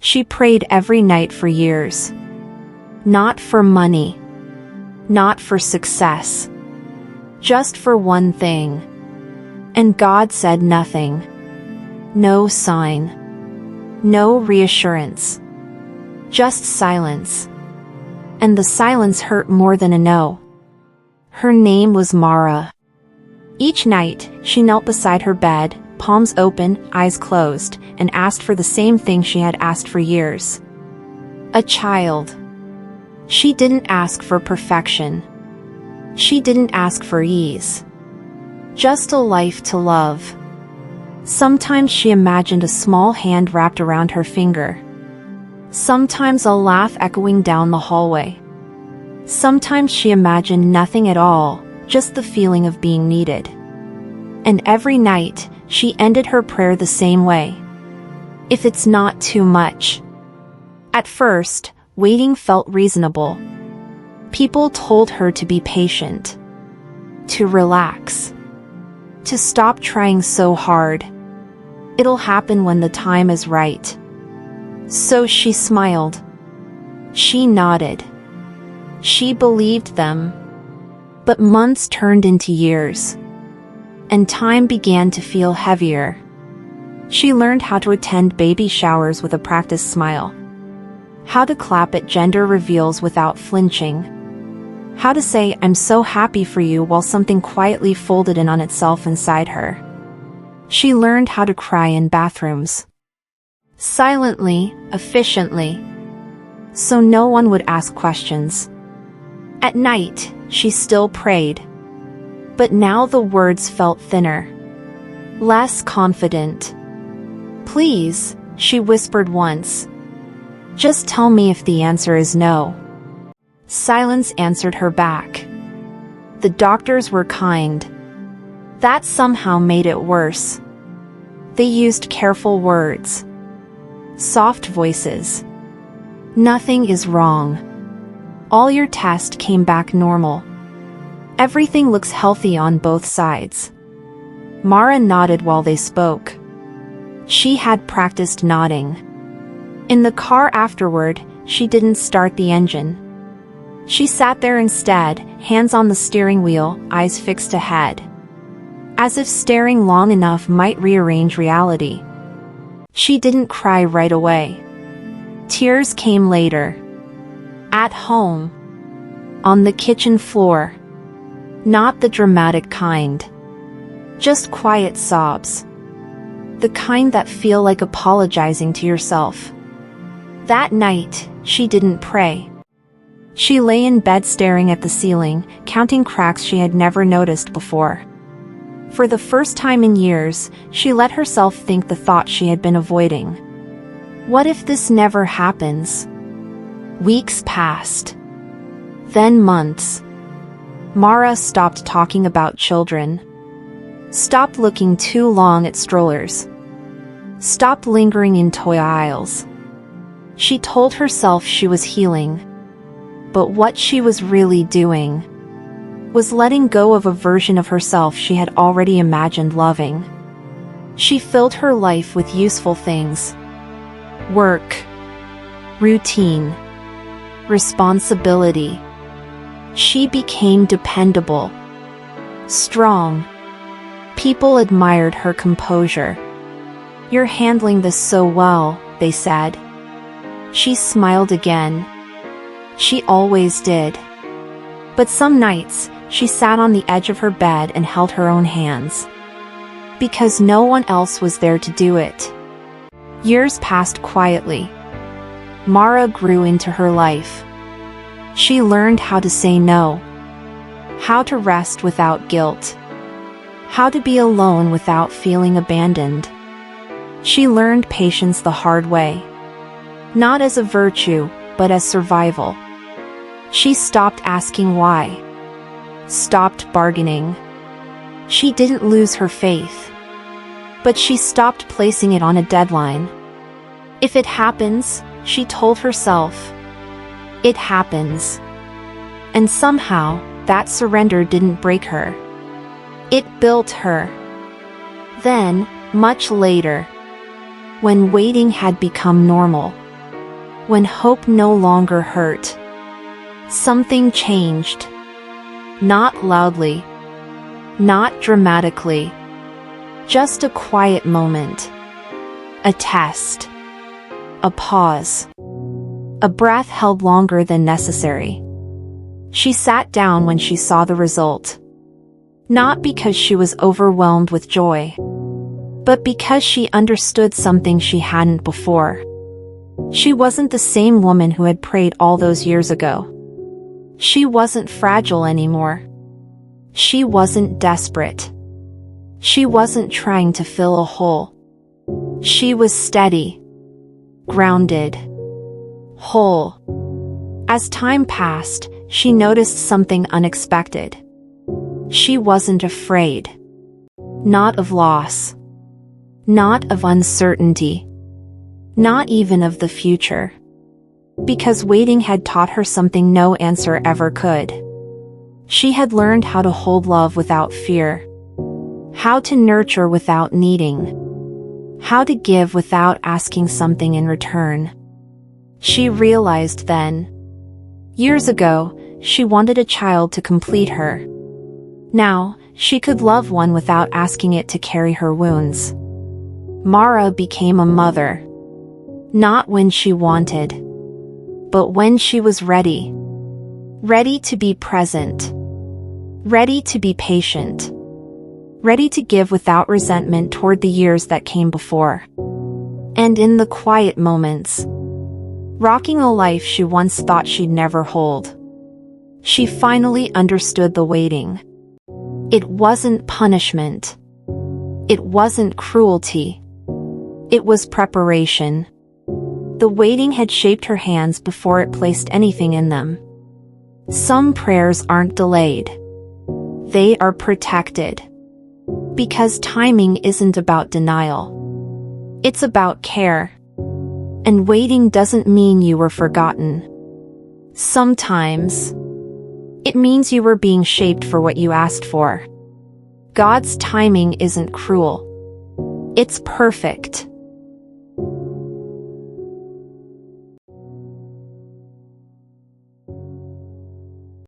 She prayed every night for years. Not for money. Not for success. Just for one thing. And God said nothing. No sign. No reassurance. Just silence. And the silence hurt more than a no. Her name was Mara. Each night, she knelt beside her bed, palms open, eyes closed, and asked for the same thing she had asked for years. A child. She didn't ask for perfection. She didn't ask for ease. Just a life to love. Sometimes she imagined a small hand wrapped around her finger. Sometimes a laugh echoing down the hallway. Sometimes she imagined nothing at all, just the feeling of being needed. And every night, she ended her prayer the same way. If it's not too much. At first, waiting felt reasonable. People told her to be patient. To relax. To stop trying so hard. It'll happen when the time is right. So she smiled. She nodded. She believed them. But months turned into years. And time began to feel heavier. She learned how to attend baby showers with a practiced smile. How to clap at gender reveals without flinching. How to say, "I'm so happy for you," while something quietly folded in on itself inside her. She learned how to cry in bathrooms. Silently, efficiently. So no one would ask questions. At night, she still prayed. But now the words felt thinner. Less confident. "Please," she whispered once. "Just tell me if the answer is no." Silence answered her back. The doctors were kind. That somehow made it worse. They used careful words. Soft voices. "Nothing is wrong. All your tests came back normal. Everything looks healthy on both sides." Mara nodded while they spoke. She had practiced nodding. In the car afterward, she didn't start the engine. She sat there instead, hands on the steering wheel, eyes fixed ahead. As if staring long enough might rearrange reality. She didn't cry right away. Tears came later. At home. On the kitchen floor. Not the dramatic kind. Just quiet sobs. The kind that feel like apologizing to yourself. That night, she didn't pray. She lay in bed staring at the ceiling, counting cracks she had never noticed before. For the first time in years, she let herself think the thought she had been avoiding. What if this never happens? Weeks passed. Then months. Mara stopped talking about children. Stopped looking too long at strollers. Stopped lingering in toy aisles. She told herself she was healing. But what she was really doing was letting go of a version of herself she had already imagined loving. She filled her life with useful things. Work. Routine. Responsibility. She became dependable. Strong. People admired her composure. "You're handling this so well," they said. She smiled again. She always did. But some nights, she sat on the edge of her bed and held her own hands. Because no one else was there to do it. Years passed quietly. Mara grew into her life. She learned how to say no. How to rest without guilt. How to be alone without feeling abandoned. She learned patience the hard way. Not as a virtue, but as survival. She stopped asking why. Stopped bargaining. She didn't lose her faith. But she stopped placing it on a deadline. If it happens, she told herself, it happens. And somehow, that surrender didn't break her. It built her. Then, much later, when waiting had become normal, When hope no longer hurt, something changed. Not loudly, not dramatically, just a quiet moment. A test. A pause. A breath held longer than necessary. She sat down when she saw the result. Not because she was overwhelmed with joy, but because she understood something she hadn't before. She wasn't the same woman who had prayed all those years ago. She wasn't fragile anymore. She wasn't desperate. She wasn't trying to fill a hole. She was steady, grounded, whole. As time passed, she noticed something unexpected. She wasn't afraid. Not of loss. Not of uncertainty. Not even of the future. Because waiting had taught her something no answer ever could. She had learned how to hold love without fear. How to nurture without needing. How to give without asking something in return. She realized then. Years ago, she wanted a child to complete her. Now, she could love one without asking it to carry her wounds. Mara became a mother. Not when she wanted, but when she was ready. Ready to be present. Ready to be patient. Ready to give without resentment toward the years that came before. And in the quiet moments, rocking a life she once thought she'd never hold, she finally understood the waiting. It wasn't punishment. It wasn't cruelty. It was preparation. The waiting had shaped her hands before it placed anything in them. Some prayers aren't delayed. They are protected. Because timing isn't about denial. It's about care. And waiting doesn't mean you were forgotten. Sometimes, it means you were being shaped for what you asked for. God's timing isn't cruel. It's perfect.